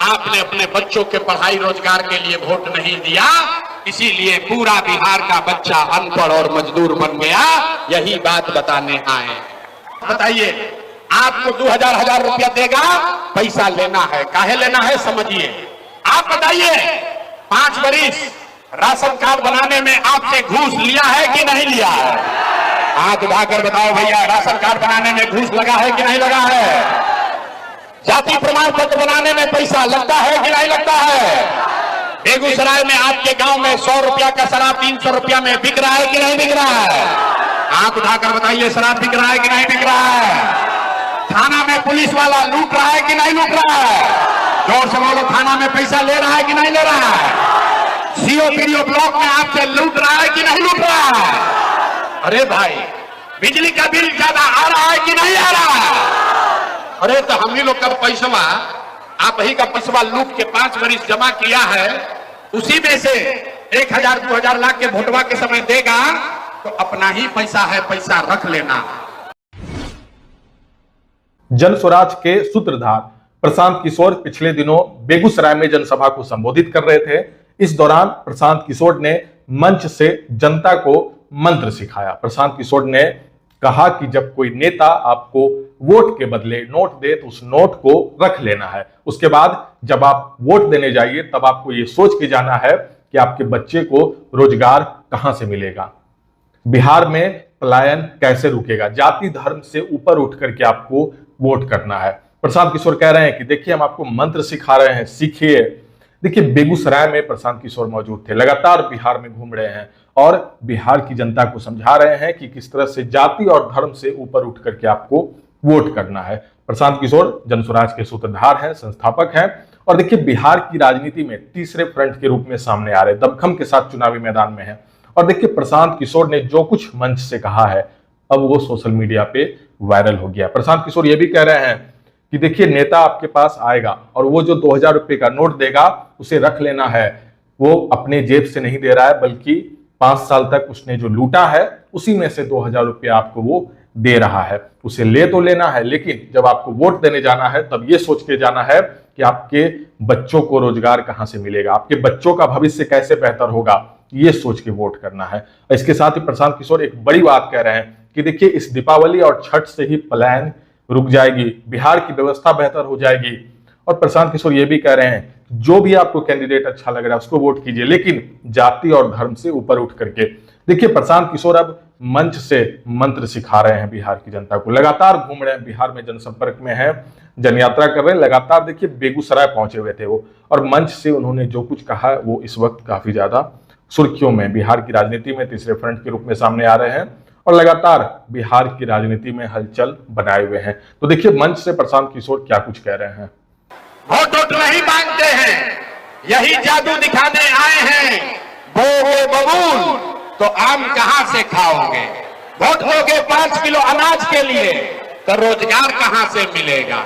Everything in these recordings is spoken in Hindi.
आपने अपने बच्चों के पढ़ाई रोजगार के लिए वोट नहीं दिया, इसीलिए पूरा बिहार का बच्चा अनपढ़ और मजदूर बन गया। यही बात बताने आए। बताइए, आपको 2000 रुपया देगा, पैसा लेना है, काहे लेना है समझिए। आप बताइए, 5 बरिस राशन कार्ड बनाने में आपसे घूस लिया है कि नहीं लिया है? हाथ उठाकर बताओ भैया, राशन कार्ड बनाने में घूस लगा है कि नहीं लगा है? जाति प्रमाण पत्र बनाने में पैसा लगता है कि नहीं लगता है? बेगूसराय में आपके गांव में 100 रुपया का शराब 300 रुपया में बिक रहा है कि नहीं बिक रहा है? हाथ उठाकर बताइए, शराब बिक रहा है कि नहीं बिक रहा है? थाना में पुलिस वाला लूट रहा है कि नहीं लूट रहा है? जोर से बोलो, थाना में पैसा ले रहा है कि नहीं ले रहा है? सीओ पीडीओ ब्लॉक में आपसे लूट रहा है कि नहीं लूट रहा है? अरे भाई, बिजली का बिल ज्यादा आ रहा है कि नहीं आ रहा है? अरे तो हम ही लोग का पैसा, आप ही का पैसा लूट के 5 बरिस जमा किया है, उसी में से 1000-2000 लाख के वोटवा के समय देगा तो अपना ही पैसा है, पैसा रख लेना। जन स्वराज के सूत्रधार प्रशांत किशोर पिछले दिनों बेगूसराय में जनसभा को संबोधित कर रहे थे। इस दौरान प्रशांत किशोर ने मंच से जनता को मंत्र सिखाया। प्रशांत किशोर ने कहा कि जब कोई नेता आपको वोट के बदले नोट दे तो उस नोट को रख लेना है। उसके बाद जब आप वोट देने जाइए तब आपको ये सोच के जाना है कि आपके बच्चे को रोजगार कहां से मिलेगा, बिहार में पलायन कैसे रुकेगा, जाति धर्म से ऊपर उठ करके आपको वोट करना है। प्रशांत किशोर कह रहे हैं कि देखिए, हम आपको मंत्र सिखा रहे हैं, सीखिए। देखिए, बेगूसराय में प्रशांत किशोर मौजूद थे, लगातार बिहार में घूम रहे हैं और बिहार की जनता को समझा रहे हैं कि किस तरह से जाति और धर्म से ऊपर उठ करके आपको वोट करना है। प्रशांत किशोर जनस्वराज के सूत्रधार हैं, संस्थापक हैं और देखिए, बिहार की राजनीति में तीसरे फ्रंट के रूप में सामने आ रहे, दमखम के साथ चुनावी मैदान में है। और देखिए, प्रशांत किशोर ने जो कुछ मंच से कहा है अब वो सोशल मीडिया पे वायरल हो गया। प्रशांत किशोर ये भी कह रहे हैं कि देखिए, नेता आपके पास आएगा और वो जो 2000 रुपये का नोट देगा उसे रख लेना है। वो अपने जेब से नहीं दे रहा है, बल्कि 5 साल तक उसने जो लूटा है उसी में से 2000 रुपये आपको वो दे रहा है। उसे ले तो लेना है, लेकिन जब आपको वोट देने जाना है तब ये सोच के जाना है कि आपके बच्चों को रोजगार कहां से मिलेगा, आपके बच्चों का भविष्य कैसे बेहतर होगा, ये सोच के वोट करना है। इसके साथ ही प्रशांत किशोर एक बड़ी बात कह रहे हैं कि देखिए, इस दीपावली और छठ से ही पलायन रुक जाएगी, बिहार की व्यवस्था बेहतर हो जाएगी। और प्रशांत किशोर ये भी कह रहे हैं, जो भी आपको कैंडिडेट अच्छा लग रहा है उसको वोट कीजिए, लेकिन जाति और धर्म से ऊपर उठ करके। देखिए, प्रशांत किशोर अब मंच से मंत्र सिखा रहे हैं बिहार की जनता को, लगातार घूम रहे हैं, बिहार में जनसंपर्क में है, जनयात्रा कर रहे हैं। लगातार देखिए, बेगूसराय पहुंचे हुए थे वो, और मंच से उन्होंने जो कुछ कहा वो इस वक्त काफी ज्यादा सुर्खियों में, बिहार की राजनीति में तीसरे फ्रंट के रूप में सामने आ रहे हैं और लगातार बिहार की राजनीति में हलचल बनाए हुए हैं। तो देखिए, मंच से प्रशांत किशोर क्या कुछ कह रहे हैं। वोट नहीं मांगते हैं, यही जादू दिखाने आए हैं। बोगे बबूल तो आम कहां से खाओगे? वोट दोगे 5 किलो अनाज के लिए तो रोजगार कहां से मिलेगा?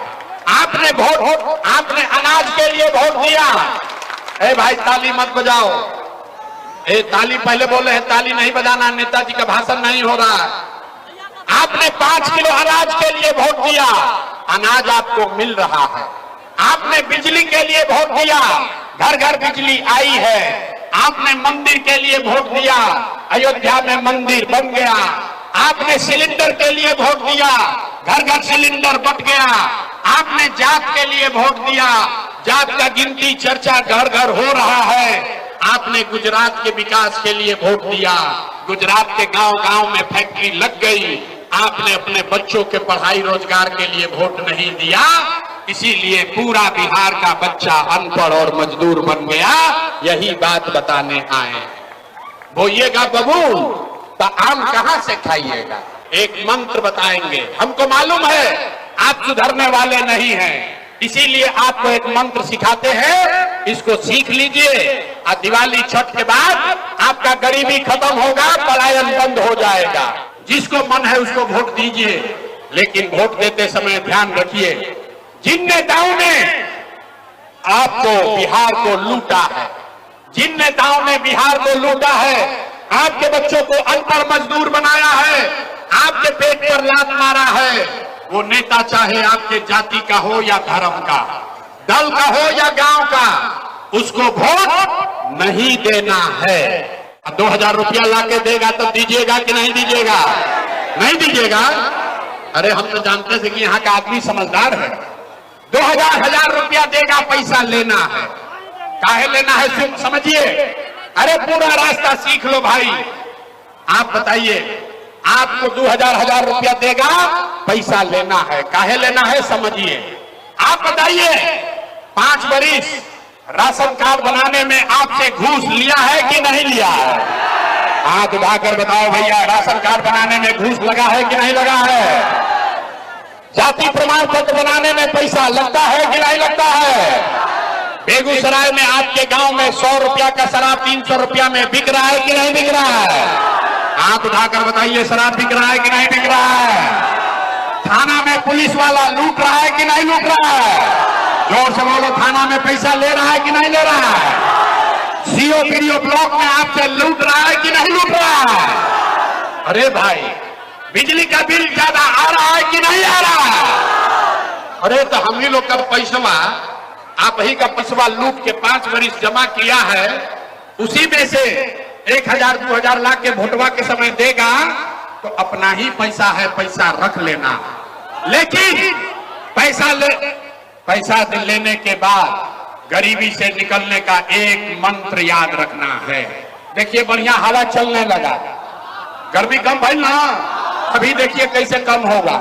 आपने अनाज के लिए वोट दिया। ए भाई, ताली मत बजाओ। ताली पहले बोले हैं, ताली नहीं बजाना, नेताजी का भाषण नहीं हो रहा। आपने 5 किलो अनाज के लिए वोट दिया, अनाज आपको मिल रहा है। आपने बिजली के लिए वोट दिया, घर घर बिजली आई है। आपने मंदिर के लिए वोट दिया, अयोध्या में मंदिर बन गया। आपने सिलेंडर के लिए वोट दिया, घर घर सिलेंडर बट गया। आपने जात के लिए वोट दिया, जात का गिनती चर्चा घर घर हो रहा है। आपने गुजरात के विकास के लिए वोट दिया, गुजरात के गांव गांव में फैक्ट्री लग गई। आपने अपने बच्चों के पढ़ाई रोजगार के लिए वोट नहीं दिया, इसीलिए पूरा बिहार का बच्चा अनपढ़ और मजदूर बन गया। यही बात बताने आए। बोइएगा बबूल तो आम कहां से खाइएगा? एक मंत्र बताएंगे। हमको मालूम है आप सुधरने वाले नहीं हैं, इसीलिए आपको एक मंत्र सिखाते हैं, इसको सीख लीजिए। और दिवाली छठ के बाद आपका गरीबी खत्म होगा, पलायन बंद हो जाएगा। जिसको मन है उसको वोट दीजिए, लेकिन वोट देते समय ध्यान रखिए, जिन नेताओं ने आपको बिहार को लूटा है, जिन नेताओं ने बिहार को लूटा है, आपके बच्चों को अनपढ़ मजदूर बनाया है, आपके पेट पर लात मारा है, वो नेता चाहे आपके जाति का हो या धर्म का, दल का हो या गांव का, उसको वोट नहीं देना है। 2000 रुपया लाके देगा तो दीजिएगा कि नहीं दीजिएगा? नहीं दीजिएगा। अरे हम तो जानते थे कि यहाँ का आदमी समझदार है। 2000 रुपया देगा, पैसा लेना है। काहे लेना है समझिए। अरे पूरा रास्ता सीख लो भाई। आप बताइए, आपको 2000 रुपया देगा, पैसा लेना है। काहे लेना है समझिए। आप बताइए, 5 बरिस राशन कार्ड बनाने में आपसे घूस लिया है कि नहीं लिया है? हाथ उठाकर बताओ भैया, राशन कार्ड बनाने में घूस लगा है कि नहीं लगा है? जाति प्रमाण पत्र बनाने में पैसा लगता है कि नहीं लगता है? बेगूसराय में आपके गांव में 100 रुपया का शराब 300 रुपया में बिक रहा है कि नहीं बिक रहा है? हाथ उठाकर बताइए, शराब बिक रहा है कि नहीं बिक रहा है? थाना में पुलिस वाला लूट रहा है कि नहीं लूट रहा है? जोर से बोलो, थाना में पैसा ले रहा है कि नहीं ले रहा है? सीओ पीडीओ ब्लॉक में आपसे लूट रहा है कि नहीं लूट रहा है? अरे भाई, बिजली का बिल ज्यादा आ रहा है कि नहीं आ रहा है? अरे तो हम ही लोग का पैसा, आप ही का पैसा लूट के 5 बरिस जमा किया है, उसी में से 1000 2000 लाख के वोटवा के समय देगा तो अपना ही पैसा है, पैसा रख लेना। लेकिन पैसा लेने के बाद गरीबी से निकलने का एक मंत्र याद रखना है। देखिए, बढ़िया हवा चलने लगा, गर्मी कम भाई ना, अभी देखिए कैसे कम होगा।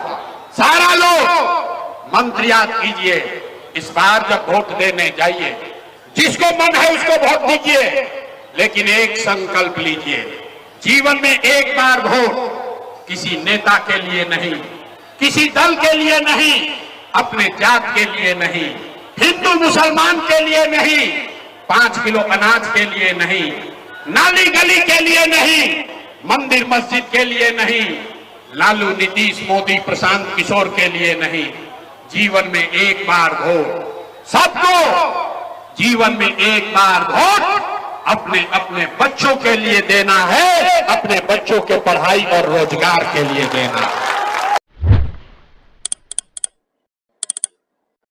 सारा लोग मंत्र याद कीजिए। इस बार जब वोट देने जाइए, जिसको मन है उसको वोट दीजिए, लेकिन एक संकल्प लीजिए, जीवन में एक बार वोट, किसी नेता के लिए नहीं, किसी दल के लिए नहीं, अपने जात के लिए नहीं, हिंदू मुसलमान के लिए नहीं, 5 किलो अनाज के लिए नहीं, नाली गली के लिए नहीं, मंदिर मस्जिद के लिए नहीं, लालू नीतीश मोदी प्रशांत किशोर के लिए नहीं, जीवन में एक बार वोट। सबको जीवन में एक बार वोट अपने अपने बच्चों के लिए देना है, अपने बच्चों के पढ़ाई और रोजगार के लिए देना है।